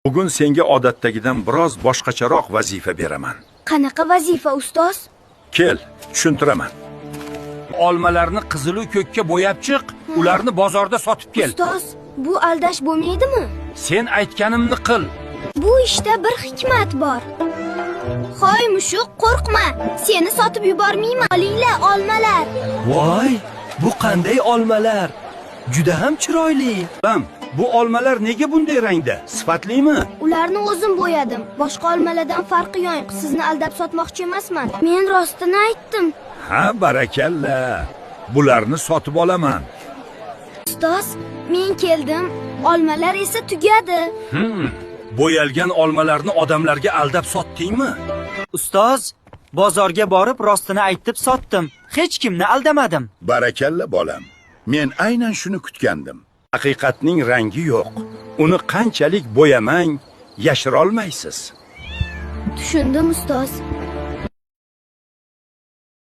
Bugun senga odatdagidan biroz boshqacharoq vazifa beraman. Qanaqa vazifa, ustoz? Kel, tushuntiraman. Olmalarni qizilu ko'kka bo'yab chiq, ularni bozorda sotib kel. Ustoz, bu aldash bo'lmaydimi? Sen aytganimni qil. Bu ishda bir hikmat bor. Hoy mushuk, qo'rqma. Seni sotib yubormayman. Olinglar olmalar. Voy, bu qanday olmalar? Juda ham chiroyli. Bu olmalar nega bunday rangda? Sifatlimi? Ularni o'zim bo'yadim. Boshqa olmalardan farqi yo'q. Sizni aldab sotmoqchi emasman. Men rostini aytdim. Ha, barakalla. Bularni sotib olaman. Ustoz, men keldim. Olmalar esa tugadi. Bo'yalgan olmalarni odamlarga aldab sotdingmi? Ustoz, bozorga borib rostini aytib sotdim. Hech kimni aldamadim. Barakalla bolam. Men aynan shuni kutgandim. Haqiqatning rangi yo'q. Uni qanchalik bo'yamang, yashira olmaysiz. Tushundim, ustoz.